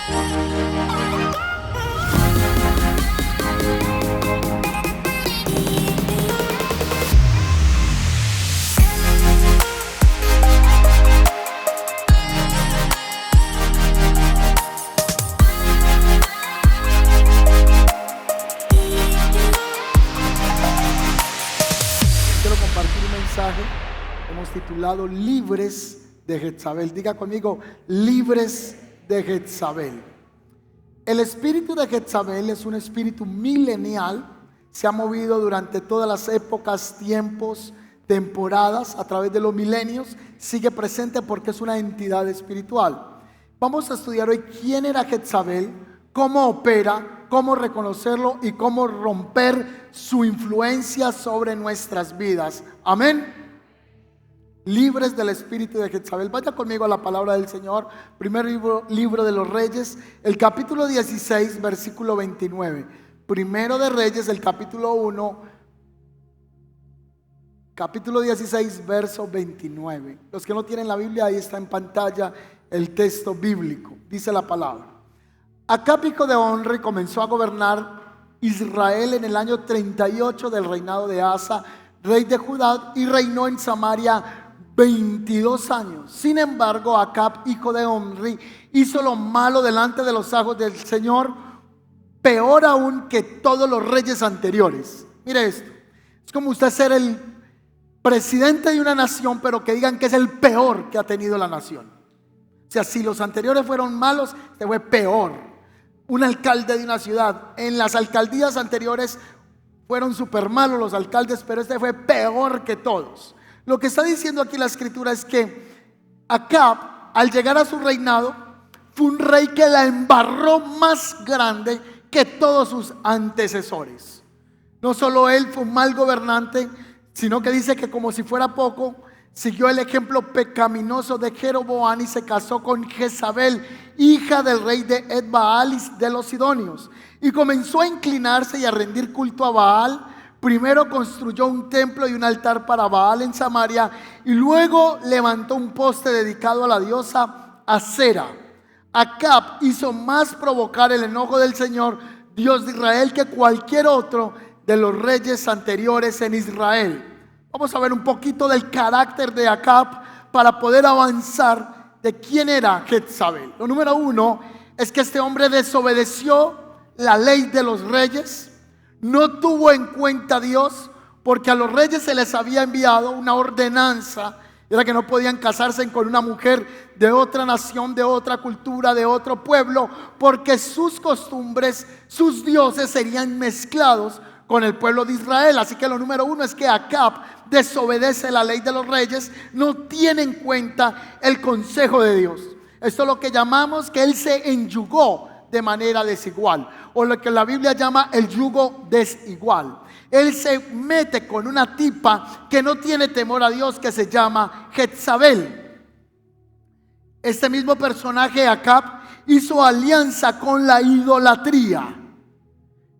Quiero compartir un mensaje que hemos titulado Libres de Jezabel. Diga conmigo, libres de Jezabel. El espíritu de Jezabel es un espíritu milenial. Se ha movido durante todas las épocas, tiempos, temporadas, a través de los milenios. Sigue presente porque es una entidad espiritual. Vamos a estudiar hoy quién era Jezabel, cómo opera, cómo reconocerlo y cómo romper su influencia sobre nuestras vidas. Amén. Libres del espíritu de Jezabel. Vaya conmigo a la palabra del Señor. Primer libro de los Reyes, el capítulo 16, versículo 29. Primero de Reyes, el capítulo 1, capítulo 16, verso 29. Los que no tienen la Biblia, ahí está en pantalla el texto bíblico. Dice la palabra: Acab, hijo de Omri, comenzó a gobernar Israel en el año 38 del reinado de Asa, rey de Judá, y reinó en Samaria 22 años. Sin embargo, Acab, hijo de Omri, hizo lo malo delante de los ojos del Señor, peor aún que todos los reyes anteriores. Mire esto: es como usted ser el presidente de una nación, pero que digan que es el peor que ha tenido la nación. O sea, si los anteriores fueron malos, este fue peor. Un alcalde de una ciudad, en las alcaldías anteriores fueron súper malos los alcaldes, pero este fue peor que todos. Lo que está diciendo aquí la escritura es que Acab, al llegar a su reinado, fue un rey que la embarró más grande que todos sus antecesores. No solo él fue un mal gobernante, sino que dice que, como si fuera poco, siguió el ejemplo pecaminoso de Jeroboam y se casó con Jezabel, hija del rey de Ed-Baalis de los Sidonios, y comenzó a inclinarse y a rendir culto a Baal. Primero construyó un templo y un altar para Baal en Samaria, y luego levantó un poste dedicado a la diosa Acera. Acab hizo más provocar el enojo del Señor, Dios de Israel, que cualquier otro de los reyes anteriores en Israel. Vamos a ver un poquito del carácter de Acab para poder avanzar de quién era Jezabel. Lo número uno es que este hombre desobedeció la ley de los reyes. No tuvo en cuenta a Dios, porque a los reyes se les había enviado una ordenanza. Era que no podían casarse con una mujer de otra nación, de otra cultura, de otro pueblo, porque sus costumbres, sus dioses serían mezclados con el pueblo de Israel. Así que lo número uno es que Acab desobedece la ley de los reyes, no tiene en cuenta el consejo de Dios. Esto es lo que llamamos que él se enyugó de manera desigual, o lo que la Biblia llama el yugo desigual. Él se mete con una tipa que no tiene temor a Dios, que se llama Jezabel. Este mismo personaje, Acab, hizo alianza con la idolatría.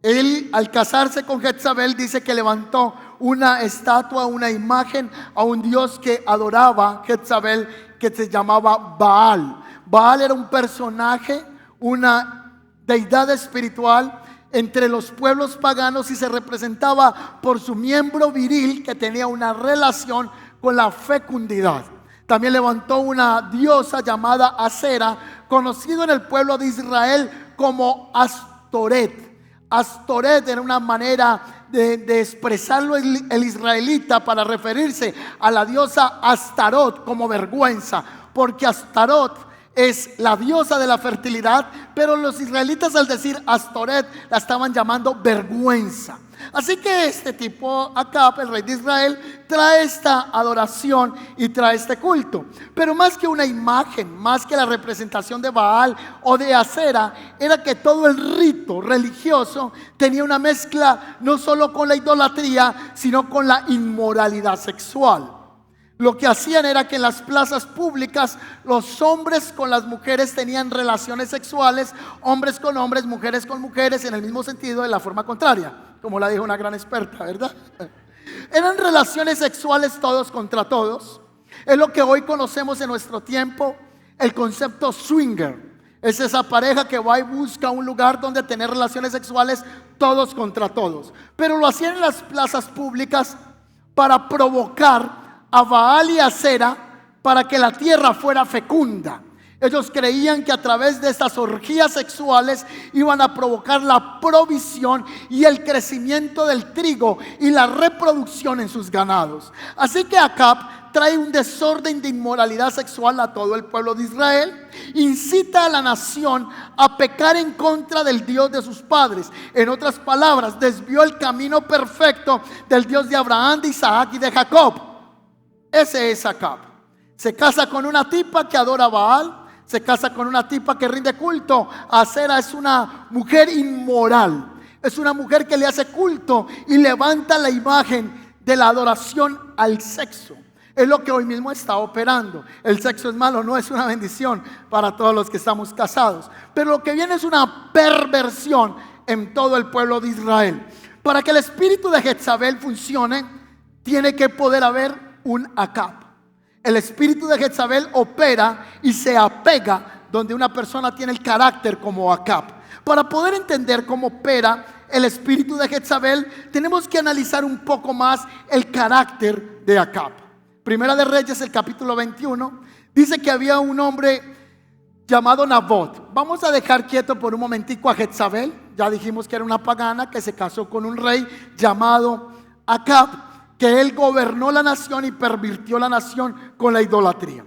Él, al casarse con Jezabel, dice que levantó una estatua, una imagen a un dios que adoraba Jezabel, que se llamaba Baal. Baal era un personaje, una deidad espiritual entre los pueblos paganos, y se representaba por su miembro viril que tenía una relación con la fecundidad. También levantó una diosa llamada Acera, conocido en el pueblo de Israel como Astoret. Astoret era una manera de expresarlo el israelita para referirse a la diosa Astarot como vergüenza, porque Astarot es la diosa de la fertilidad, pero los israelitas, al decir Astoret, la estaban llamando vergüenza. Así que este tipo, Acab, el rey de Israel, trae esta adoración y trae este culto. Pero más que una imagen, más que la representación de Baal o de Acera, era que todo el rito religioso tenía una mezcla no solo con la idolatría, sino con la inmoralidad sexual. Lo que hacían era que en las plazas públicas los hombres con las mujeres tenían relaciones sexuales, hombres con hombres, mujeres con mujeres, en el mismo sentido, de la forma contraria, como la dijo una gran experta, ¿verdad? Eran relaciones sexuales todos contra todos. Es lo que hoy conocemos en nuestro tiempo, el concepto swinger. Es esa pareja que va y busca un lugar donde tener relaciones sexuales todos contra todos. Pero lo hacían en las plazas públicas para provocar a Baal y a Acera para que la tierra fuera fecunda. Ellos creían que a través de estas orgías sexuales iban a provocar la provisión y el crecimiento del trigo y la reproducción en sus ganados. Así que Acab trae un desorden de inmoralidad sexual a todo el pueblo de Israel, incita a la nación a pecar en contra del Dios de sus padres. En otras palabras, desvió el camino perfecto del Dios de Abraham, de Isaac y de Jacob. Ese es Acab. Se casa con una tipa que adora a Baal, se casa con una tipa que rinde culto a Acera. Es una mujer inmoral, es una mujer que le hace culto y levanta la imagen de la adoración al sexo. Es lo que hoy mismo está operando. El sexo es malo, no es una bendición para todos los que estamos casados, pero lo que viene es una perversión en todo el pueblo de Israel. Para que el espíritu de Jezabel funcione, tiene que poder haber un Acab. El espíritu de Jezabel opera y se apega donde una persona tiene el carácter como Acab. Para poder entender cómo opera el espíritu de Jezabel, tenemos que analizar un poco más el carácter de Acab. Primera de Reyes, el capítulo 21, dice que había un hombre llamado Nabot. Vamos a dejar quieto por un momentico a Jezabel. Ya dijimos que era una pagana que se casó con un rey llamado Acab, que él gobernó la nación y pervirtió la nación con la idolatría.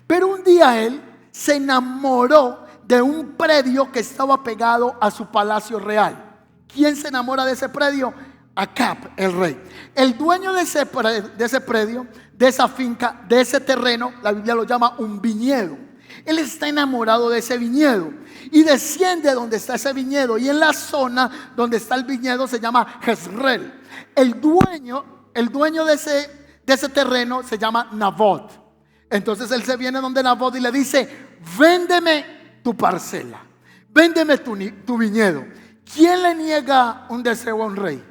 Pero un día él se enamoró de un predio que estaba pegado a su palacio real. ¿Quién se enamora de ese predio? Acab, el rey. El dueño de ese predio, de esa finca, de ese terreno, la Biblia lo llama un viñedo. Él está enamorado de ese viñedo y desciende donde está ese viñedo, y en la zona donde está el viñedo se llama Jezreel. El dueño de ese terreno se llama Nabot. Entonces él se viene donde Nabot y le dice: véndeme tu parcela, véndeme tu viñedo. ¿Quién le niega un deseo a un rey?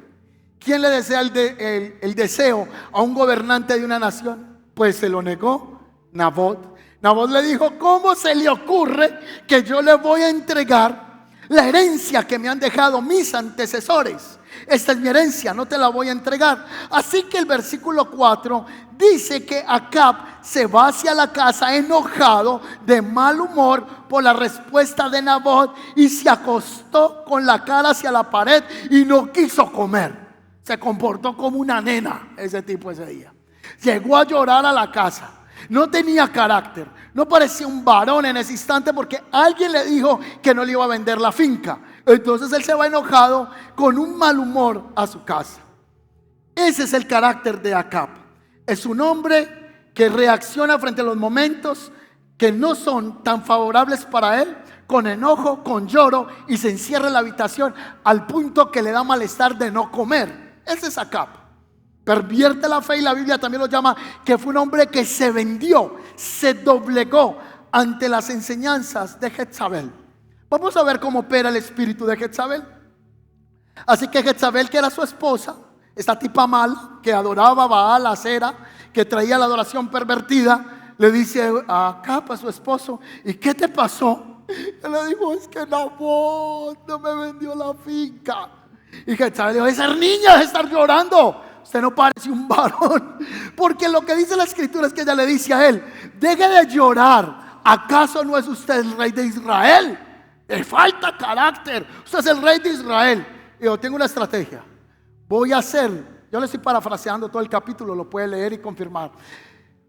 ¿Quién le desea el deseo a un gobernante de una nación? Pues se lo negó Nabot. Nabot le dijo: ¿cómo se le ocurre que yo le voy a entregar la herencia que me han dejado mis antecesores? Esta es mi herencia, no te la voy a entregar. Así que el versículo 4 dice que Acab se va hacia la casa enojado, de mal humor por la respuesta de Nabot, y se acostó con la cara hacia la pared y no quiso comer. Se comportó como una nena ese tipo ese día. Llegó a llorar a la casa. No tenía carácter, no parecía un varón en ese instante, porque alguien le dijo que no le iba a vender la finca. Entonces él se va enojado, con un mal humor, a su casa. Ese es el carácter de Acab. Es un hombre que reacciona frente a los momentos que no son tan favorables para él, con enojo, con lloro, y se encierra en la habitación al punto que le da malestar de no comer. Ese es Acab. Pervierte la fe, y la Biblia también lo llama que fue un hombre que se vendió, se doblegó ante las enseñanzas de Jezabel. Vamos a ver cómo opera el espíritu de Jezabel. Así que Jezabel, que era su esposa, esta tipa mala que adoraba a Baal, a Acera, que traía la adoración pervertida, le dice a Acab, a su esposo: ¿y qué te pasó? Él le dijo: es que Nabot no me vendió la finca. Y Jezabel dijo: esa niña debe estar llorando, usted no parece un varón. Porque lo que dice la escritura es que ella le dice a él: deje de llorar, ¿acaso no es usted el rey de Israel? Le falta carácter, usted es el rey de Israel. Y yo tengo una estrategia. Yo le estoy parafraseando todo el capítulo, lo puede leer y confirmar.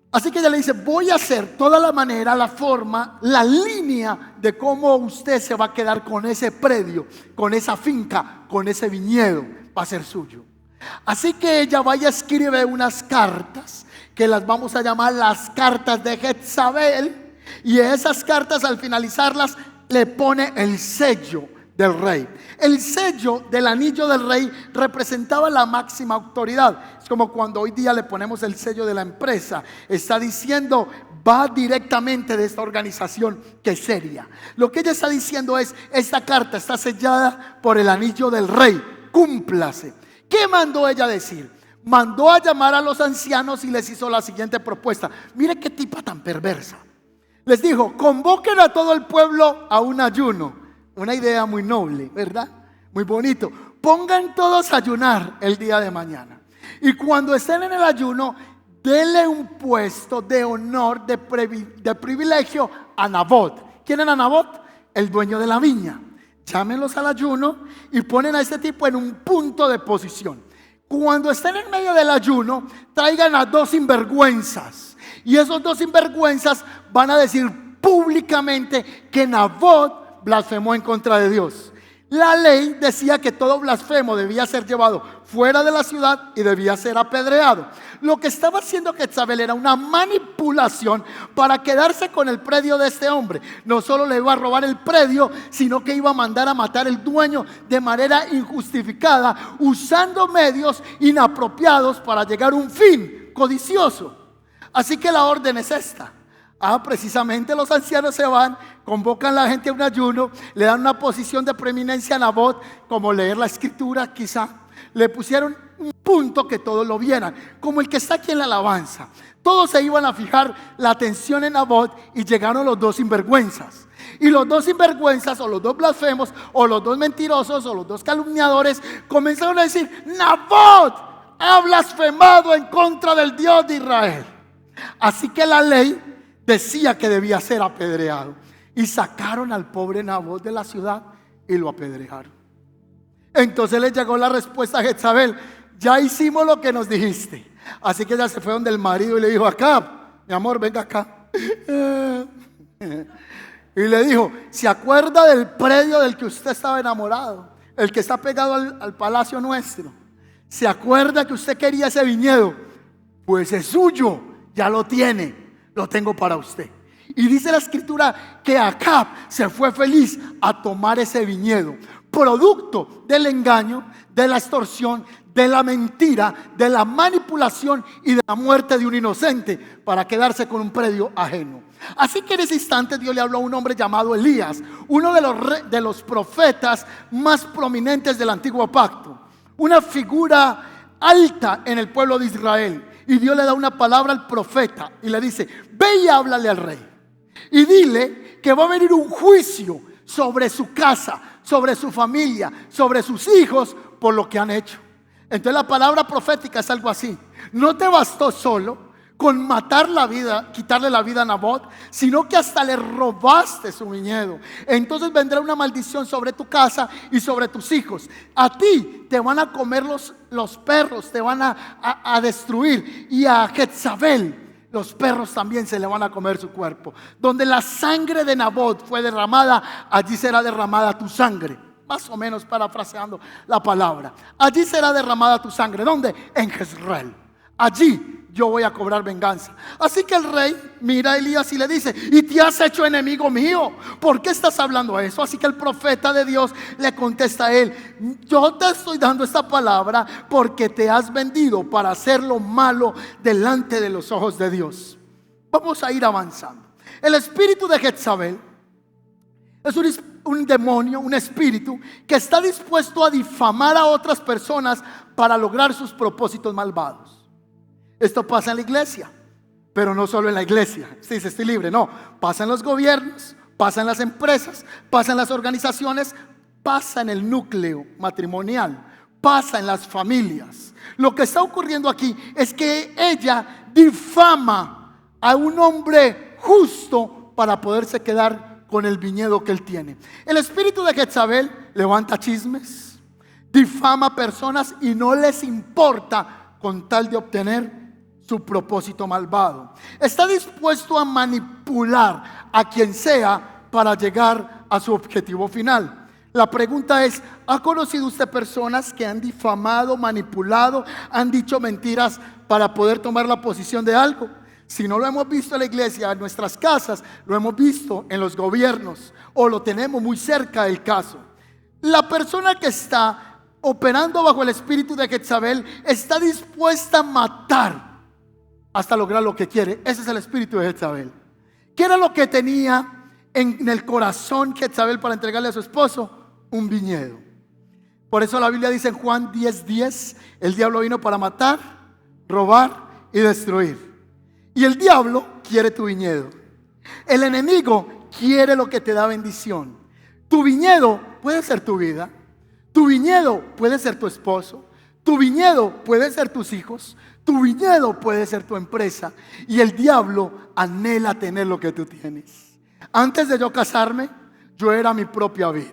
Así que ella le dice: voy a hacer toda la manera, la forma, la línea de cómo usted se va a quedar con ese predio, con esa finca, con ese viñedo, va a ser suyo. Así que ella vaya, escribe unas cartas que las vamos a llamar las cartas de Jezabel, y esas cartas, al finalizarlas, le pone el sello del rey. El sello del anillo del rey representaba la máxima autoridad. Es como cuando hoy día le ponemos el sello de la empresa. Está diciendo: va directamente de esta organización que es seria. Lo que ella está diciendo es: esta carta está sellada por el anillo del rey, cúmplase. ¿Qué mandó ella decir? Mandó a llamar a los ancianos y les hizo la siguiente propuesta. Mire qué tipa tan perversa. Les dijo: convoquen a todo el pueblo a un ayuno. Una idea muy noble, ¿verdad? Muy bonito. Pongan todos a ayunar el día de mañana. Y cuando estén en el ayuno, denle un puesto de honor, de privilegio a Nabot. ¿Quién era Nabot? El dueño de la viña. Llámenlos al ayuno y ponen a este tipo en un punto de posición. Cuando estén en medio del ayuno, traigan a 2 sinvergüenzas. Y esos 2 sinvergüenzas van a decir públicamente que Nabot blasfemó en contra de Dios. La ley decía que todo blasfemo debía ser llevado fuera de la ciudad y debía ser apedreado. Lo que estaba haciendo Jezabel era una manipulación para quedarse con el predio de este hombre. No solo le iba a robar el predio, sino que iba a mandar a matar al dueño de manera injustificada, usando medios inapropiados para llegar a un fin codicioso. Así que la orden es esta. Precisamente los ancianos se van, convocan a la gente a un ayuno, le dan una posición de preeminencia a Nabot, como leer la escritura quizá. Le pusieron un punto que todos lo vieran, como el que está aquí en la alabanza. Todos se iban a fijar la atención en Nabot y llegaron los 2 sinvergüenzas. Y los 2 sinvergüenzas, o los 2 blasfemos, o los 2 mentirosos, o los 2 calumniadores, comenzaron a decir: Nabot ha blasfemado en contra del Dios de Israel. Así que la ley decía que debía ser apedreado. Y sacaron al pobre Nabot de la ciudad y lo apedrearon. Entonces le llegó la respuesta a Jezabel: ya hicimos lo que nos dijiste. Así que ella se fue donde el marido y le dijo: Acab, mi amor, venga acá. Y le dijo: ¿se acuerda del predio del que usted estaba enamorado? El que está pegado al palacio nuestro. ¿Se acuerda que usted quería ese viñedo? Pues es suyo, ya lo tiene. Lo tengo para usted. Y dice la escritura que Acab se fue feliz a tomar ese viñedo, producto del engaño, de la extorsión, de la mentira, de la manipulación y de la muerte de un inocente, para quedarse con un predio ajeno. Así que en ese instante Dios le habló a un hombre llamado Elías, uno de los profetas más prominentes del antiguo pacto, una figura alta en el pueblo de Israel. Y Dios le da una palabra al profeta y le dice: ve y háblale al rey y dile que va a venir un juicio sobre su casa, sobre su familia, sobre sus hijos, por lo que han hecho. Entonces la palabra profética es algo así: no te bastó solo con matar la vida, quitarle la vida a Nabot, sino que hasta le robaste su viñedo. Entonces vendrá una maldición sobre tu casa y sobre tus hijos. A ti te van a comer los perros, te van a destruir. Y a Jezabel, los perros también se le van a comer su cuerpo. Donde la sangre de Nabot fue derramada, allí será derramada tu sangre. Más o menos parafraseando la palabra. Allí será derramada tu sangre. ¿Dónde? En Jezreel. Allí yo voy a cobrar venganza. Así que el rey mira a Elías y le dice: ¿y te has hecho enemigo mío? ¿Por qué estás hablando eso? Así que el profeta de Dios le contesta a él: yo te estoy dando esta palabra porque te has vendido para hacer lo malo delante de los ojos de Dios. Vamos a ir avanzando. El espíritu de Jezabel es un demonio, un espíritu que está dispuesto a difamar a otras personas para lograr sus propósitos malvados. Esto pasa en la iglesia, pero no solo en la iglesia. Se dice: estoy libre. No, pasa en los gobiernos, pasa en las empresas, pasa en las organizaciones, pasa en el núcleo matrimonial, pasa en las familias. Lo que está ocurriendo aquí es que ella difama a un hombre justo para poderse quedar con el viñedo que él tiene. El espíritu de Jezabel levanta chismes, difama a personas y no les importa con tal de obtener su propósito malvado. Está dispuesto a manipular a quien sea para llegar a su objetivo final. La pregunta es: ¿ha conocido usted personas que han difamado, manipulado, han dicho mentiras para poder tomar la posición de algo? Si no lo hemos visto en la iglesia, en nuestras casas, lo hemos visto en los gobiernos o lo tenemos muy cerca del caso. La persona que está operando bajo el espíritu de Jezabel está dispuesta a matar hasta lograr lo que quiere. Ese es el espíritu de Jezabel. ¿Qué era lo que tenía en el corazón Jezabel para entregarle a su esposo? Un viñedo. Por eso la Biblia dice en Juan 10:10: el diablo vino para matar, robar y destruir. Y el diablo quiere tu viñedo. El enemigo quiere lo que te da bendición. Tu viñedo puede ser tu vida. Tu viñedo puede ser tu esposo. Tu viñedo puede ser tus hijos. Tu viñedo puede ser tu empresa. Y el diablo anhela tener lo que tú tienes. Antes de yo casarme, yo era mi propia vid.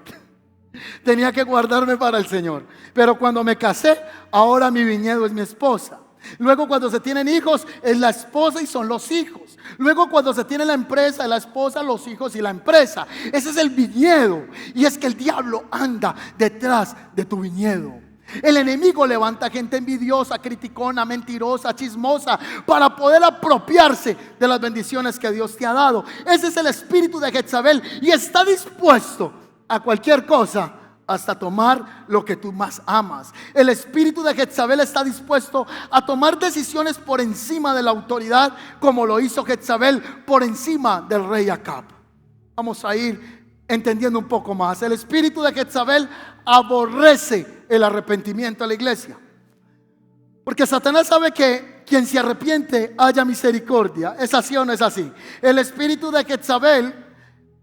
Tenía que guardarme para el Señor. Pero cuando me casé, ahora mi viñedo es mi esposa. Luego cuando se tienen hijos, es la esposa y son los hijos. Luego cuando se tiene la empresa, es la esposa, los hijos y la empresa. Ese es el viñedo. Y es que el diablo anda detrás de tu viñedo. El enemigo levanta gente envidiosa, criticona, mentirosa, chismosa, para poder apropiarse de las bendiciones que Dios te ha dado. Ese es el espíritu de Jezabel y está dispuesto a cualquier cosa, hasta tomar lo que tú más amas. El espíritu de Jezabel está dispuesto a tomar decisiones por encima de la autoridad, como lo hizo Jezabel por encima del rey Acab. Vamos a ir entendiendo un poco más. El espíritu de Jezabel aborrece el arrepentimiento a la iglesia, porque Satanás sabe que quien se arrepiente haya misericordia. ¿Es así o no es así? El espíritu de Jezabel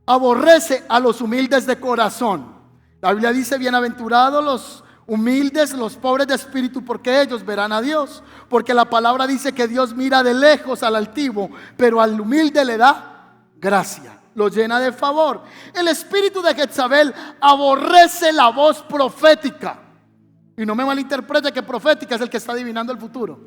aborrece a los humildes de corazón. La Biblia dice: bienaventurados los humildes, los pobres de espíritu, porque ellos verán a Dios. Porque la palabra dice que Dios mira de lejos al altivo, pero al humilde le da gracia, lo llena de favor. El espíritu de Jezabel aborrece la voz profética. Y no me malinterprete que profética es el que está adivinando el futuro.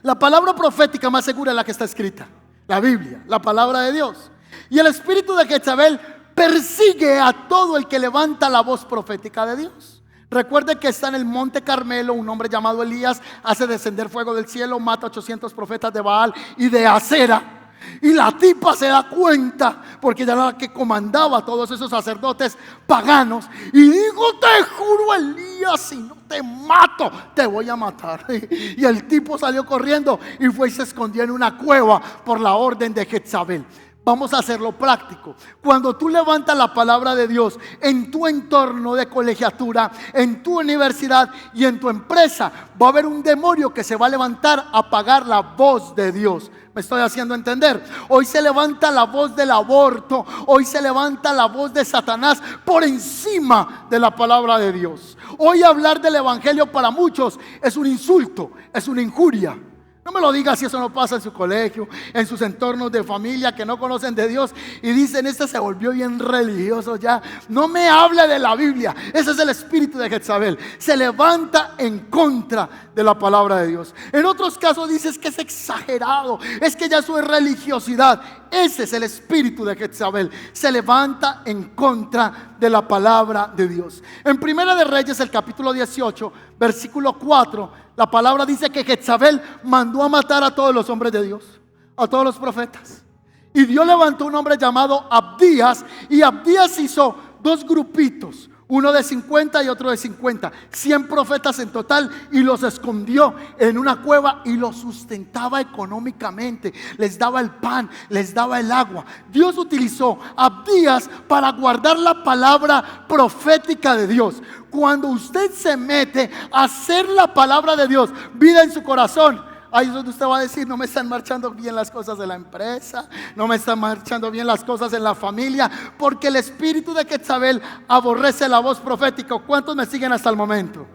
La palabra profética más segura es la que está escrita, la Biblia, la palabra de Dios. Y el espíritu de Jezabel persigue a todo el que levanta la voz profética de Dios. Recuerde que está en el monte Carmelo un hombre llamado Elías, hace descender fuego del cielo, mata 800 profetas de Baal y de Acera. Y la tipa se da cuenta, porque ella era la que comandaba a todos esos sacerdotes paganos, y dijo: te juro, Elías, si no te mato, te voy a matar. Y el tipo salió corriendo y fue y se escondió en una cueva por la orden de Jezabel. Vamos a hacerlo práctico. Cuando tú levantas la palabra de Dios en tu entorno de colegiatura, en tu universidad y en tu empresa, va a haber un demonio que se va a levantar a apagar la voz de Dios. ¿Me estoy haciendo entender? Hoy se levanta la voz del aborto, hoy se levanta la voz de Satanás por encima de la palabra de Dios. Hoy hablar del evangelio para muchos es un insulto, es una injuria. No me lo diga si eso no pasa en su colegio, en sus entornos de familia que no conocen de Dios y dicen: este se volvió bien religioso ya. No me hable de la Biblia. Ese es el espíritu de Jezabel. Se levanta en contra de la palabra de Dios. En otros casos dices que es exagerado, es que ya eso es religiosidad. Ese es el espíritu de Jezabel. Se levanta en contra de la palabra de Dios. En Primera de Reyes, el capítulo 18, versículo 4, la palabra dice que Jezabel mandó a matar a todos los hombres de Dios, a todos los profetas. Y Dios levantó un hombre llamado Abdías, y Abdías hizo dos grupitos, uno de 50 y otro de 50, 100 profetas en total, y los escondió en una cueva y los sustentaba económicamente. Les daba el pan, les daba el agua. Dios utilizó a Abdías para guardar la palabra profética de Dios. Cuando usted se mete a hacer la palabra de Dios vida en su corazón, ahí es donde usted va a decir: no me están marchando bien las cosas de la empresa, no me están marchando bien las cosas en la familia, porque el espíritu de Jezabel aborrece la voz profética. ¿Cuántos me siguen hasta el momento?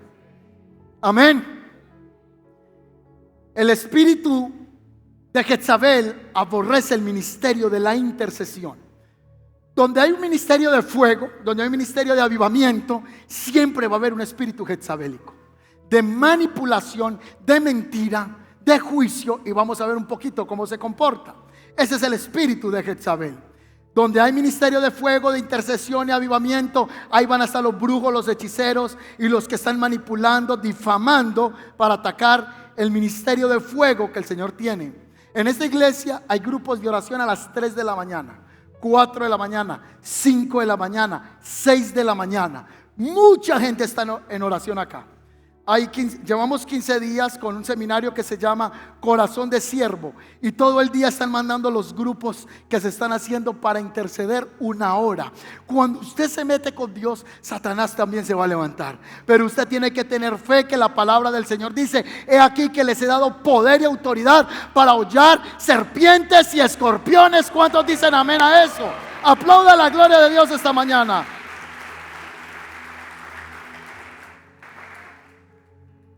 Amén. El espíritu de Jezabel aborrece el ministerio de la intercesión. Donde hay un ministerio de fuego, donde hay un ministerio de avivamiento, siempre va a haber un espíritu jezabélico, de manipulación, de mentira, de juicio, y vamos a ver un poquito cómo se comporta. Ese es el espíritu de Jezabel. Donde hay ministerio de fuego, de intercesión y avivamiento, ahí van a estar los brujos, los hechiceros y los que están manipulando, difamando para atacar el ministerio de fuego que el Señor tiene. En esta iglesia hay grupos de oración a las 3 de la mañana, 4 de la mañana, 5 de la mañana, 6 de la mañana. Mucha gente está en oración acá. Llevamos 15 días con un seminario que se llama Corazón de Siervo, y todo el día están mandando los grupos que se están haciendo para interceder 1 hora. Cuando usted se mete con Dios, Satanás también se va a levantar, pero usted tiene que tener fe que la palabra del Señor dice: he aquí que les he dado poder y autoridad para hollar serpientes y escorpiones. ¿Cuántos dicen amén a eso? Aplauda la gloria de Dios esta mañana.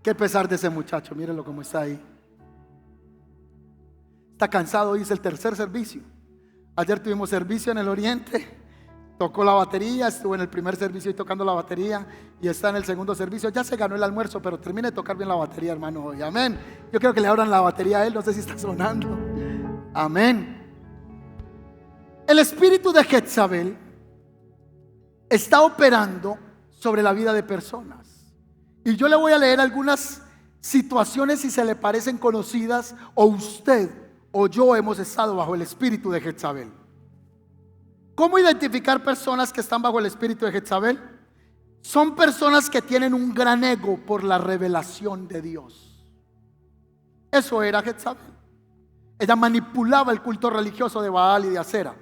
Qué pesar de ese muchacho, mírenlo cómo está ahí. Está cansado, hoy es el 3er servicio. Ayer tuvimos servicio en el oriente, tocó la batería, estuvo en el primer servicio y tocando la batería, y está en el segundo servicio. Ya se ganó el almuerzo, pero termine de tocar bien la batería, hermano, hoy. Amén. Yo creo que le abran la batería a él, no sé si está sonando. Amén. El espíritu de Jezabel está operando sobre la vida de personas. Y yo le voy a leer algunas situaciones, si se le parecen conocidas, o usted o yo hemos estado bajo el espíritu de Jezabel. ¿Cómo identificar personas que están bajo el espíritu de Jezabel? Son personas que tienen un gran ego por la revelación de Dios. Eso era Jezabel. Ella manipulaba el culto religioso de Baal y de Acera.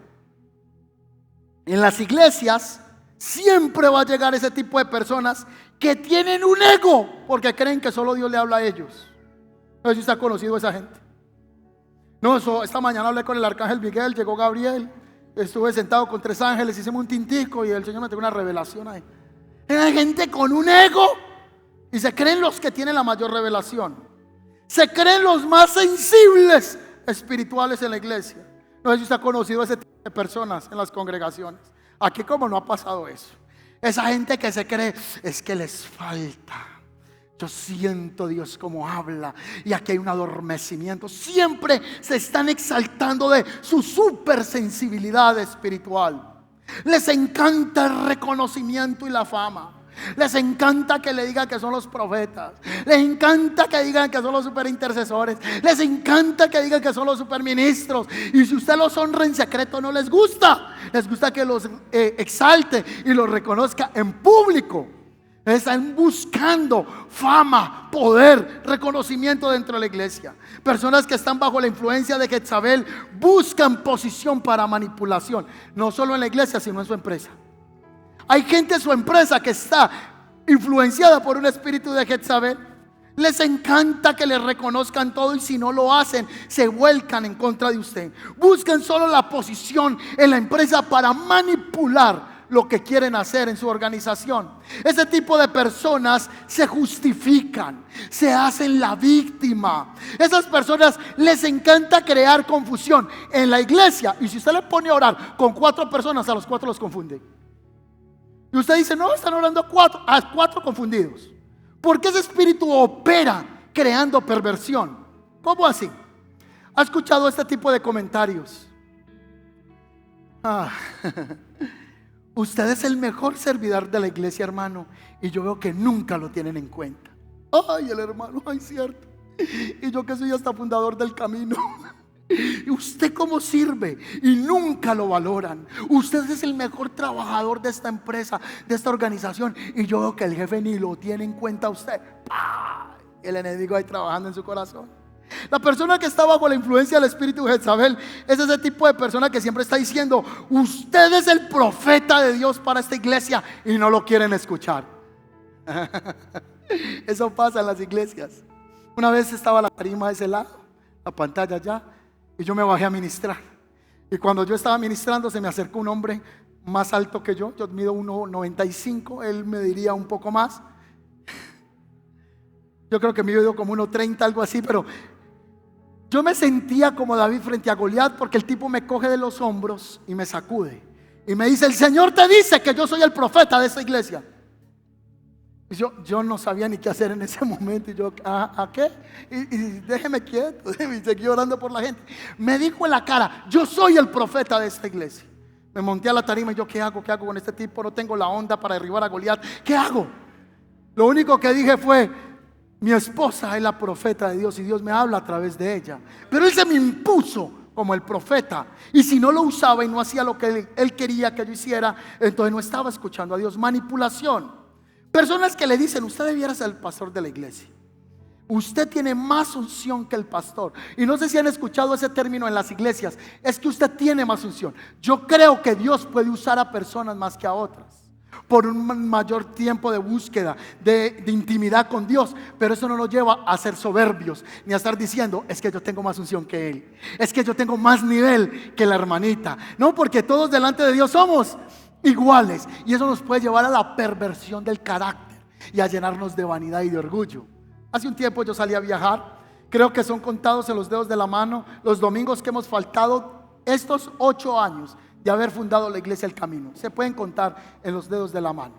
En las iglesias siempre va a llegar ese tipo de personas que tienen un ego porque creen que solo Dios le habla a ellos. No sé si usted ha conocido a esa gente. No, esta mañana hablé con el arcángel Miguel, llegó Gabriel, estuve sentado con 3 ángeles, hicimos un tintico y el Señor me dio una revelación ahí. Hay gente con un ego y se creen los que tienen la mayor revelación. Se creen los más sensibles espirituales en la iglesia. No sé si usted ha conocido a ese tipo de personas en las congregaciones. Aquí como no ha pasado eso. Esa gente que se cree, es que les falta. Yo siento Dios como habla, y aquí hay un adormecimiento. Siempre se están exaltando de su supersensibilidad espiritual. Les encanta el reconocimiento y la fama. Les encanta que le digan que son los profetas. Les encanta que digan que son los superintercesores. Les encanta que digan que son los superministros. Y si usted los honra en secreto, no les gusta. Les gusta que los exalte y los reconozca en público. Están buscando fama, poder, reconocimiento dentro de la iglesia. Personas que están bajo la influencia de Jezabel buscan posición para manipulación, no solo en la iglesia, sino en su empresa. Hay gente en su empresa que está influenciada por un espíritu de Jezabel. Les encanta que les reconozcan todo, y si no lo hacen, se vuelcan en contra de usted. Buscan solo la posición en la empresa para manipular lo que quieren hacer en su organización. Ese tipo de personas se justifican, se hacen la víctima. Esas personas les encanta crear confusión en la iglesia, y si usted le pone a orar con 4 personas, a los 4 los confunde. Y usted dice: no, están orando a 4 confundidos. Porque ese espíritu opera creando perversión. ¿Cómo así? ¿Ha escuchado este tipo de comentarios? Usted es el mejor servidor de la iglesia, hermano, y yo veo que nunca lo tienen en cuenta. Ay, el hermano, ay, cierto. Y yo que soy hasta fundador del camino. ¿Y usted cómo sirve? Y nunca lo valoran. Usted es el mejor trabajador de esta empresa, de esta organización, y yo veo que el jefe ni lo tiene en cuenta a usted. ¡Pah! El enemigo ahí trabajando en su corazón. La persona que está bajo la influencia del espíritu de Jezabel es ese tipo de persona que siempre está diciendo: usted es el profeta de Dios para esta iglesia, y no lo quieren escuchar. Eso pasa en las iglesias. Una vez estaba la tarima de ese lado, la pantalla allá, y yo me bajé a ministrar. Y cuando yo estaba ministrando, se me acercó un hombre más alto que yo. Yo mido 1,95, él me diría un poco más. Yo creo que mido como 1,30, algo así, pero yo me sentía como David frente a Goliat, porque el tipo me coge de los hombros y me sacude y me dice: el Señor te dice que yo soy el profeta de esta iglesia. Y yo no sabía ni qué hacer en ese momento. Y yo, ¿a qué? Y déjeme quieto. Y seguí orando por la gente. Me dijo en la cara: yo soy el profeta de esta iglesia. Me monté a la tarima y yo, ¿qué hago? ¿Qué hago con este tipo? No tengo la onda para derribar a Goliat. ¿Qué hago? Lo único que dije fue: mi esposa es la profeta de Dios y Dios me habla a través de ella. Pero él se me impuso como el profeta, y si no lo usaba y no hacía lo que él quería que yo hiciera, entonces no estaba escuchando a Dios. Manipulación. Personas que le dicen: usted debiera ser el pastor de la iglesia, usted tiene más unción que el pastor. Y no sé si han escuchado ese término en las iglesias: es que usted tiene más unción. Yo creo que Dios puede usar a personas más que a otras, por un mayor tiempo de búsqueda, de intimidad con Dios. Pero eso no nos lleva a ser soberbios, ni a estar diciendo: es que yo tengo más unción que él, es que yo tengo más nivel que la hermanita. No, porque todos delante de Dios somos iguales. Y eso nos puede llevar a la perversión del carácter y a llenarnos de vanidad y de orgullo. Hace un tiempo yo salí a viajar. Creo que son contados en los dedos de la mano los domingos que hemos faltado estos 8 años de haber fundado la iglesia El Camino. Se pueden contar en los dedos de la mano.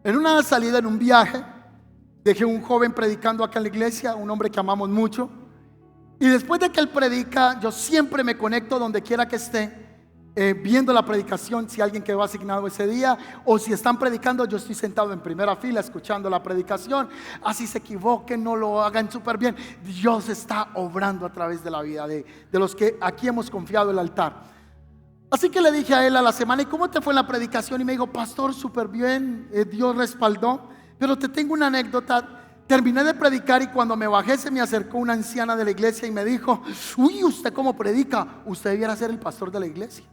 En una salida, en un viaje, dejé un joven predicando acá en la iglesia, un hombre que amamos mucho. Y después de que él predica, yo siempre me conecto donde quiera que esté, viendo la predicación, si alguien quedó asignado ese día, o si están predicando, yo estoy sentado en primera fila escuchando la predicación. Así se equivoquen, no lo hagan súper bien, Dios está obrando a través de la vida de los que aquí hemos confiado el altar. Así que le dije a él a la semana: ¿y cómo te fue en la predicación? Y me dijo: pastor, súper bien, Dios respaldó. Pero te tengo una anécdota. Terminé de predicar y cuando me bajé se me acercó una anciana de la iglesia y me dijo: uy, ¿usted cómo predica? Usted debiera ser el pastor de la iglesia.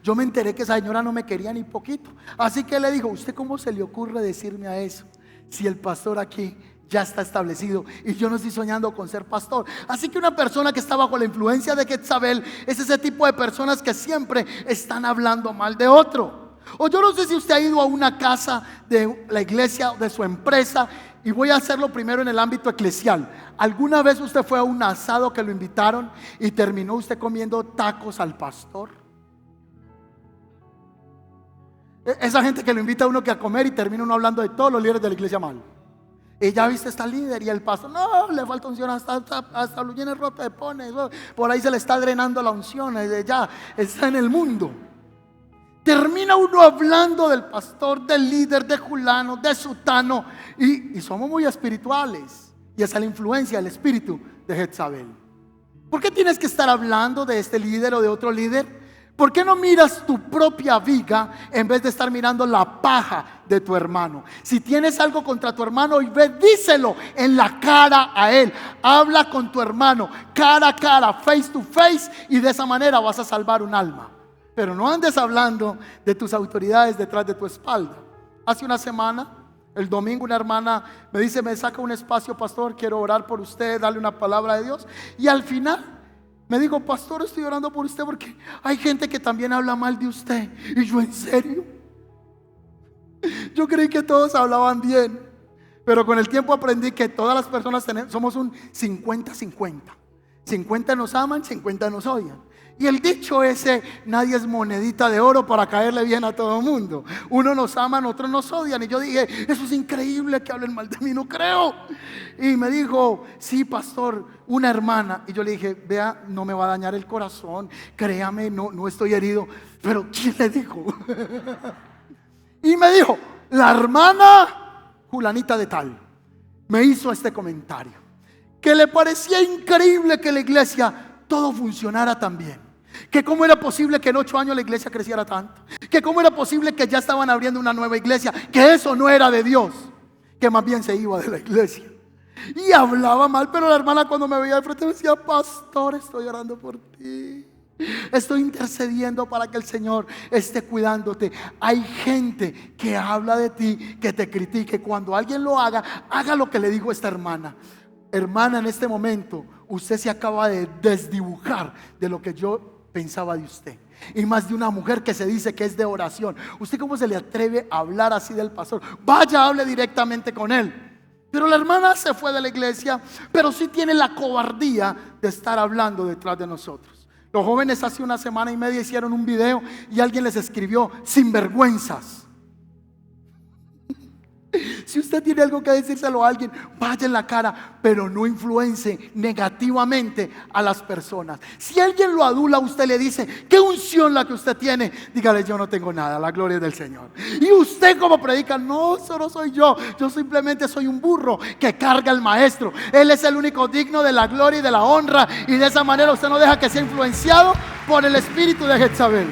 Yo me enteré que esa señora no me quería ni poquito. Así que le dijo: ¿usted cómo se le ocurre decirme a eso? Si el pastor aquí ya está establecido y yo no estoy soñando con ser pastor. Así que una persona que está bajo la influencia de Jezabel es ese tipo de personas que siempre están hablando mal de otro. O yo no sé si usted ha ido a una casa de la iglesia, de su empresa, y voy a hacerlo primero en el ámbito eclesial. ¿Alguna vez usted fue a un asado que lo invitaron y terminó usted comiendo tacos al pastor? Esa gente que lo invita a uno que a comer y termina uno hablando de todos los líderes de la iglesia mal. Y ya viste esta líder y el pastor: no, le falta unción, hasta lo llena roto de pone. Por ahí se le está drenando la unción, ya está en el mundo. Termina uno hablando del pastor, del líder, de fulano, de sutano, y somos muy espirituales. Y esa es la influencia del espíritu de Jezabel. ¿Por qué tienes que estar hablando de este líder o de otro líder? ¿Por qué no miras tu propia viga en vez de estar mirando la paja de tu hermano? Si tienes algo contra tu hermano, y ve, díselo en la cara a él. Habla con tu hermano cara a cara, face to face, y de esa manera vas a salvar un alma. Pero no andes hablando de tus autoridades detrás de tu espalda. Hace una semana, el domingo, una hermana me dice: me saca un espacio, pastor, quiero orar por usted, darle una palabra de Dios. Y al final me dijo: pastor, estoy orando por usted porque hay gente que también habla mal de usted. Y yo: ¿en serio? Yo creí que todos hablaban bien, pero con el tiempo aprendí que todas las personas somos un 50-50. 50 nos aman, 50 nos odian. Y el dicho ese: nadie es monedita de oro para caerle bien a todo el mundo. Unos nos aman, otros nos odian. Y yo dije: eso es increíble que hablen mal de mí, no creo. Y me dijo: sí, pastor, una hermana. Y yo le dije: vea, no me va a dañar el corazón, créame, no estoy herido. Pero ¿quién le dijo? Y me dijo: la hermana fulanita de tal me hizo este comentario, que le parecía increíble que la iglesia todo funcionara tan bien. Que cómo era posible que en 8 años la iglesia creciera tanto. Que cómo era posible que ya estaban abriendo una nueva iglesia. Que eso no era de Dios, que más bien se iba de la iglesia. Y hablaba mal, pero la hermana cuando me veía de frente me decía: pastor, estoy orando por ti, estoy intercediendo para que el Señor esté cuidándote. Hay gente que habla de ti, que te critique. Cuando alguien lo haga, haga lo que le dijo esta hermana: hermana, en este momento usted se acaba de desdibujar de lo que yo pensaba de usted. Y más de una mujer que se dice que es de oración. ¿Usted cómo se le atreve a hablar así del pastor? Vaya, hable directamente con él. Pero la hermana se fue de la iglesia, pero sí tiene la cobardía de estar hablando detrás de nosotros. Los jóvenes hace una semana y media hicieron un video y alguien les escribió: sinvergüenzas. Si usted tiene algo que decírselo a alguien, vaya en la cara, pero no influencie negativamente a las personas. Si alguien lo adula, usted le dice: qué unción la que usted tiene. Dígale: yo no tengo nada, la gloria es del Señor. Y usted como predica: no, eso no soy yo simplemente soy un burro que carga al maestro. Él es el único digno de la gloria y de la honra. Y de esa manera usted no deja que sea influenciado por el espíritu de Jezabel.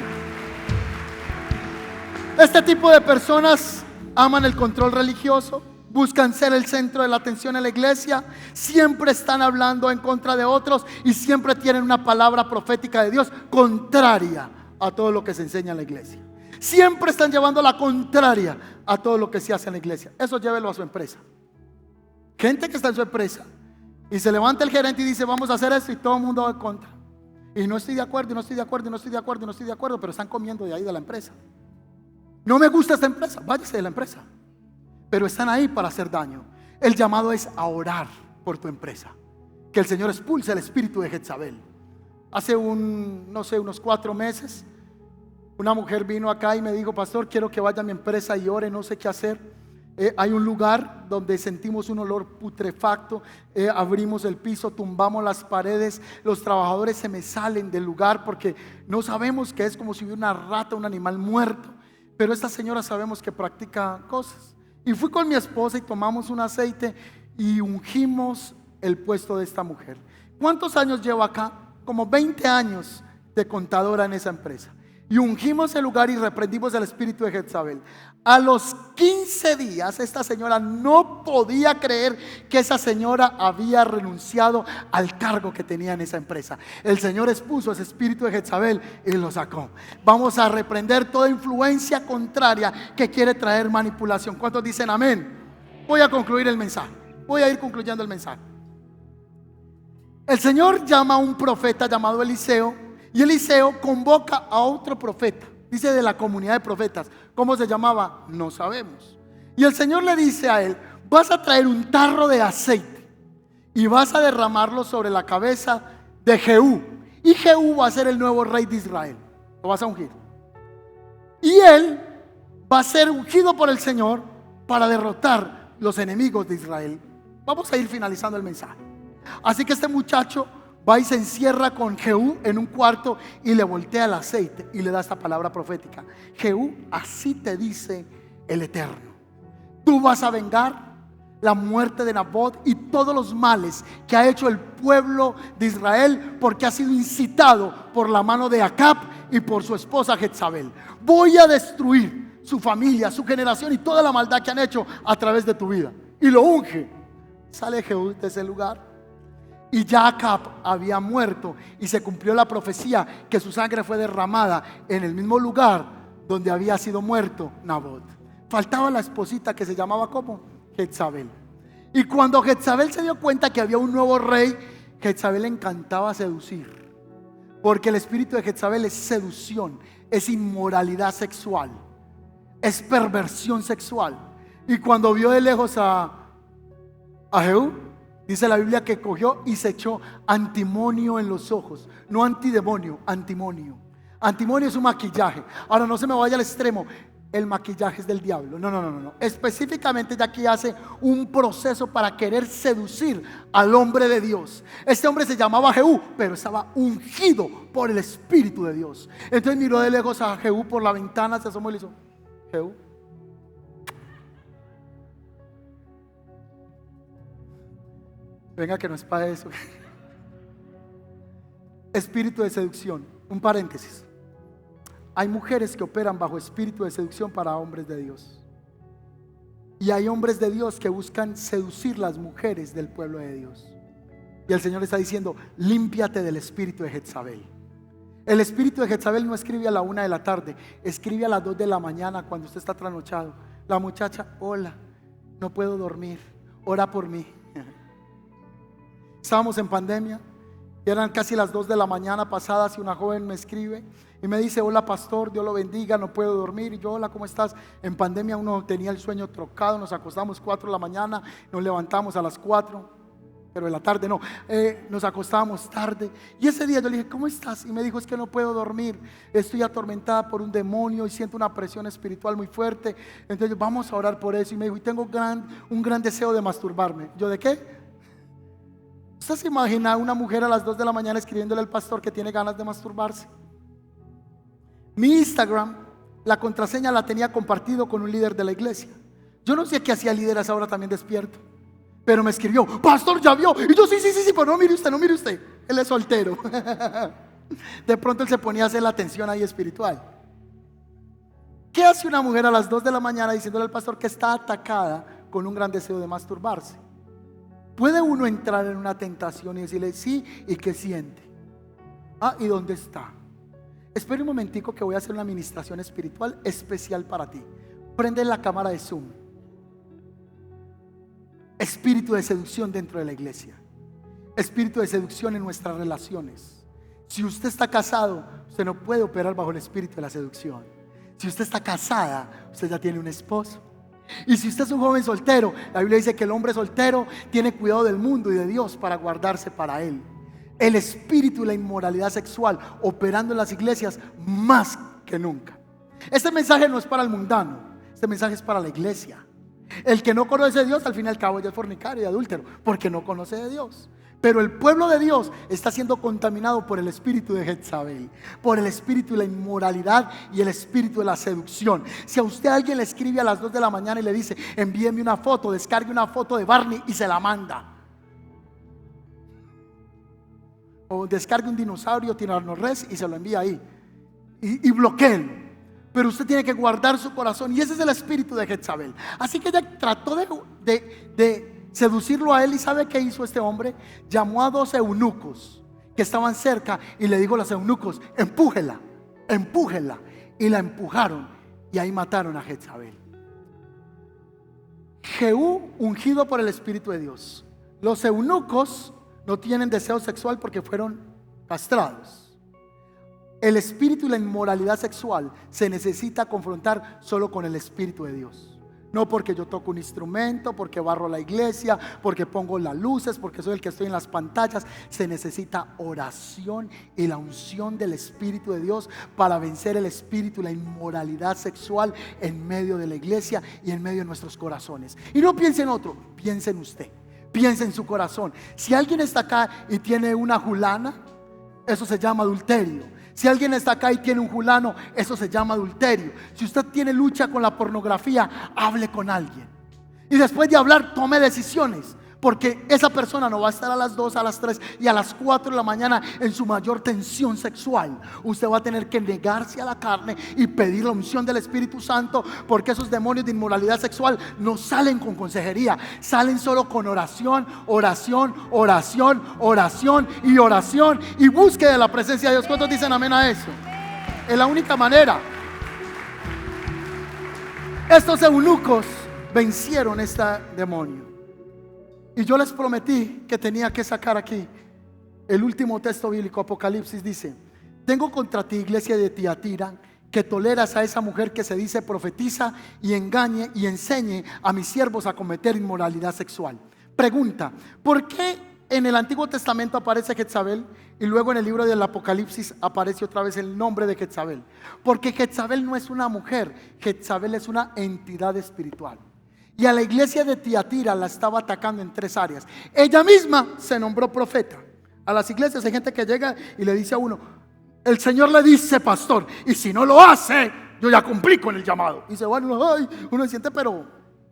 Este tipo de personas aman el control religioso, buscan ser el centro de la atención en la iglesia, siempre están hablando en contra de otros y siempre tienen una palabra profética de Dios contraria a todo lo que se enseña en la iglesia. Siempre están llevando la contraria a todo lo que se hace en la iglesia. Eso llévelo a su empresa. Gente que está en su empresa y se levanta el gerente y dice vamos a hacer esto y todo el mundo va en contra. Y no estoy de acuerdo, y no estoy de acuerdo, y no estoy de acuerdo, y no estoy de acuerdo, pero están comiendo de ahí de la empresa. No me gusta esta empresa, váyase de la empresa. Pero están ahí para hacer daño. El llamado es a orar por tu empresa. Que el Señor expulse el espíritu de Jezabel. Hace unos 4 meses, una mujer vino acá y me dijo: pastor, quiero que vaya a mi empresa y ore, no sé qué hacer. Hay un lugar donde sentimos un olor putrefacto, abrimos el piso, tumbamos las paredes, los trabajadores se me salen del lugar porque no sabemos qué es, como si hubiera una rata, un animal muerto. Pero esta señora sabemos que practica cosas. Y fui con mi esposa y tomamos un aceite y ungimos el puesto de esta mujer. ¿Cuántos años llevo acá? Como 20 años de contadora en esa empresa. Y ungimos el lugar y reprendimos el espíritu de Jezabel. A los 15 días esta señora no podía creer que esa señora había renunciado al cargo que tenía en esa empresa. El Señor expuso ese espíritu de Jezabel y lo sacó. Vamos a reprender toda influencia contraria que quiere traer manipulación. ¿Cuántos dicen amén? Voy a concluir el mensaje. Voy a ir concluyendo el mensaje. El Señor llama a un profeta llamado Eliseo. Y Eliseo convoca a otro profeta, dice de la comunidad de profetas. ¿Cómo se llamaba? No sabemos. Y el Señor le dice a él: vas a traer un tarro de aceite y vas a derramarlo sobre la cabeza de Jehú. Y Jehú va a ser el nuevo rey de Israel. Lo vas a ungir. Y él va a ser ungido por el Señor para derrotar los enemigos de Israel. Vamos a ir finalizando el mensaje. Así que este muchacho va y se encierra con Jehú en un cuarto y le voltea el aceite y le da esta palabra profética: Jehú, así te dice el Eterno, tú vas a vengar la muerte de Nabot y todos los males que ha hecho el pueblo de Israel, porque ha sido incitado por la mano de Acab y por su esposa Jezabel. Voy a destruir su familia, su generación y toda la maldad que han hecho a través de tu vida. Y lo unge. Sale Jehú de ese lugar. Y ya Acab había muerto y se cumplió la profecía que su sangre fue derramada en el mismo lugar donde había sido muerto Nabot. Faltaba la esposita que se llamaba ¿cómo? Jezabel. Y cuando Jezabel se dio cuenta que había un nuevo rey, Jezabel le encantaba seducir, porque el espíritu de Jezabel es seducción, es inmoralidad sexual, es perversión sexual. Y cuando vio de lejos a Jehú, dice la Biblia que cogió y se echó antimonio en los ojos. No antidemonio, antimonio. Antimonio es un maquillaje. Ahora no se me vaya al extremo. El maquillaje es del diablo. No. Específicamente ya aquí hace un proceso para querer seducir al hombre de Dios. Este hombre se llamaba Jehú, pero estaba ungido por el Espíritu de Dios. Entonces miró de lejos a Jehú por la ventana, se asomó y le hizo: Jehú, venga que no es para eso. Espíritu de seducción. Un paréntesis. Hay mujeres que operan bajo espíritu de seducción para hombres de Dios. Y hay hombres de Dios que buscan seducir las mujeres del pueblo de Dios. Y el Señor está diciendo: límpiate del espíritu de Jezabel. El espíritu de Jezabel no escribe a la 1 de la tarde, escribe a las 2 de la mañana cuando usted está trasnochado. La muchacha: hola, no puedo dormir, ora por mí. Estábamos en pandemia, eran casi las 2 de la mañana pasadas y una joven me escribe y me dice: hola pastor, Dios lo bendiga, no puedo dormir. Y yo: hola, ¿cómo estás? En pandemia uno tenía el sueño trocado, nos acostamos 4 de la mañana, nos levantamos a las 4, pero en la tarde no, nos acostábamos tarde. Y ese día yo le dije: ¿cómo estás? Y me dijo: es que no puedo dormir, estoy atormentada por un demonio y siento una presión espiritual muy fuerte. Entonces vamos a orar por eso. Y me dijo: y tengo un gran deseo de masturbarme. Yo: ¿de qué? ¿Usted se imagina una mujer a las 2 de la mañana escribiéndole al pastor que tiene ganas de masturbarse? Mi Instagram, la contraseña la tenía compartido con un líder de la iglesia. Yo no sé qué hacía el líder a esa hora también despierto, pero me escribió: pastor, ¿ya vio? Y yo: sí, pero no mire usted, él es soltero. De pronto él se ponía a hacer la atención ahí espiritual. ¿Qué hace una mujer a las 2 de la mañana diciéndole al pastor que está atacada con un gran deseo de masturbarse? ¿Puede uno entrar en una tentación y decirle sí? ¿Y qué siente? ¿Y dónde está? Espera un momentico que voy a hacer una administración espiritual especial para ti. Prende la cámara de Zoom. Espíritu de seducción dentro de la iglesia. Espíritu de seducción en nuestras relaciones. Si usted está casado, usted no puede operar bajo el espíritu de la seducción. Si usted está casada, usted ya tiene un esposo. Y si usted es un joven soltero, la Biblia dice que el hombre soltero tiene cuidado del mundo y de Dios para guardarse para él. El espíritu de la inmoralidad sexual operando en las iglesias más que nunca. Este mensaje no es para el mundano, este mensaje es para la iglesia. El que no conoce a Dios, al fin y al cabo, ya es fornicario y adúltero, porque no conoce de Dios. Pero el pueblo de Dios está siendo contaminado por el espíritu de Jezabel, por el espíritu de la inmoralidad y el espíritu de la seducción. Si a usted alguien le escribe a las 2 de la mañana y le dice: envíeme una foto, descargue una foto de Barney, y se la manda. O descargue un dinosaurio Tyrannosaurus y se lo envía ahí, y bloqueen. Pero usted tiene que guardar su corazón, y ese es el espíritu de Jezabel. Así que ella trató de seducirlo a él. ¿Y sabe qué hizo este hombre? Llamó a 2 eunucos que estaban cerca y le dijo a los eunucos: empújela, empújela. Y la empujaron, y ahí mataron a Jezabel. Jehú, ungido por el Espíritu de Dios. Los eunucos no tienen deseo sexual porque fueron castrados. El espíritu y la inmoralidad sexual se necesita confrontar solo con el Espíritu de Dios. No porque yo toco un instrumento, porque barro la iglesia, porque pongo las luces, porque soy el que estoy en las pantallas. Se necesita oración y la unción del Espíritu de Dios para vencer el espíritu y la inmoralidad sexual en medio de la iglesia y en medio de nuestros corazones. Y no piense en otro, piense en usted, piense en su corazón. Si alguien está acá y tiene una julana, eso se llama adulterio. Si alguien está acá y tiene un fulano, eso se llama adulterio. Si usted tiene lucha con la pornografía, hable con alguien. Y después de hablar, tome decisiones. Porque esa persona no va a estar a las 2, a las 3 y a las 4 de la mañana en su mayor tensión sexual. Usted va a tener que negarse a la carne y pedir la unción del Espíritu Santo, porque esos demonios de inmoralidad sexual no salen con consejería, salen solo con oración, oración, oración, oración y oración y búsqueda de la presencia de Dios. ¿Cuántos dicen amén a eso? Es la única manera. Estos eunucos vencieron este demonio. Y yo les prometí que tenía que sacar aquí el último texto bíblico. Apocalipsis dice: tengo contra ti, iglesia de Tiatira, que toleras a esa mujer que se dice profetiza y engañe y enseñe a mis siervos a cometer inmoralidad sexual. Pregunta: ¿por qué en el Antiguo Testamento aparece Jezabel y luego en el libro del Apocalipsis aparece otra vez el nombre de Jezabel? Porque Jezabel no es una mujer, Jezabel es una entidad espiritual. Y a la iglesia de Tiatira la estaba atacando en 3 áreas. Ella misma se nombró profeta. A las iglesias hay gente que llega y le dice a uno: el Señor le dice pastor, y si no lo hace, yo ya cumplí con el llamado. Y se van, uno se siente pero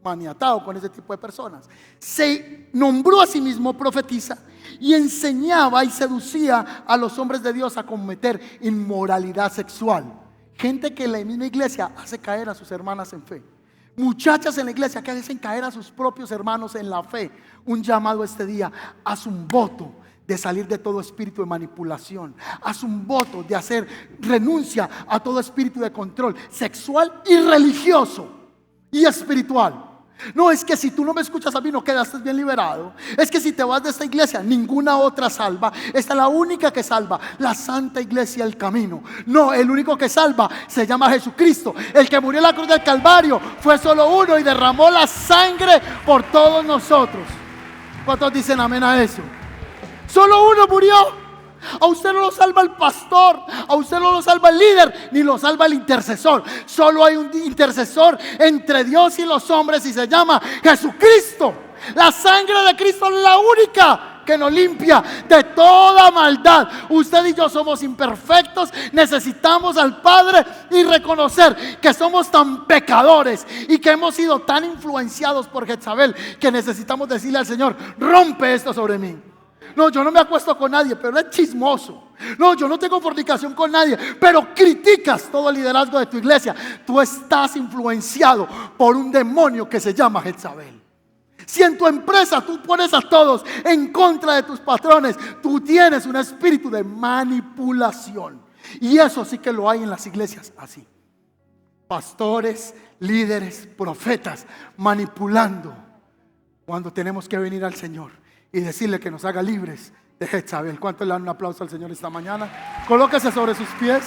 maniatado con ese tipo de personas. Se nombró a sí mismo profetisa y enseñaba y seducía a los hombres de Dios a cometer inmoralidad sexual. Gente que en la misma iglesia hace caer a sus hermanas en fe. Muchachas en la iglesia que hacen caer a sus propios hermanos en la fe. Un llamado este día: haz un voto de salir de todo espíritu de manipulación. Haz un voto de hacer renuncia a todo espíritu de control sexual y religioso y espiritual. No es que si tú no me escuchas a mí no quedaste bien liberado. Es que si te vas de esta iglesia, ninguna otra salva. Esta es la única que salva, la Santa Iglesia del Camino. No, el único que salva se llama Jesucristo. El que murió en la cruz del Calvario fue solo uno y derramó la sangre por todos nosotros. ¿Cuántos dicen amén a eso? Solo uno murió. A usted no lo salva el pastor, a usted no lo salva el líder, ni lo salva el intercesor. Solo hay un intercesor entre Dios y los hombres y se llama Jesucristo. La sangre de Cristo es la única que nos limpia de toda maldad. Usted y yo somos imperfectos, necesitamos al Padre y reconocer que somos tan pecadores y que hemos sido tan influenciados por Jezabel que necesitamos decirle al Señor: rompe esto sobre mí. No, yo no me acuesto con nadie, pero eres chismoso. No, yo no tengo fornicación con nadie, pero criticas todo el liderazgo de tu iglesia. Tú estás influenciado por un demonio que se llama Jezabel. Si en tu empresa tú pones a todos en contra de tus patrones, tú tienes un espíritu de manipulación. Y eso sí que lo hay en las iglesias así. Pastores, líderes, profetas manipulando, cuando tenemos que venir al Señor y decirle que nos haga libres de Jezabel. ¿Cuánto le dan un aplauso al Señor esta mañana? Colóquese sobre sus pies.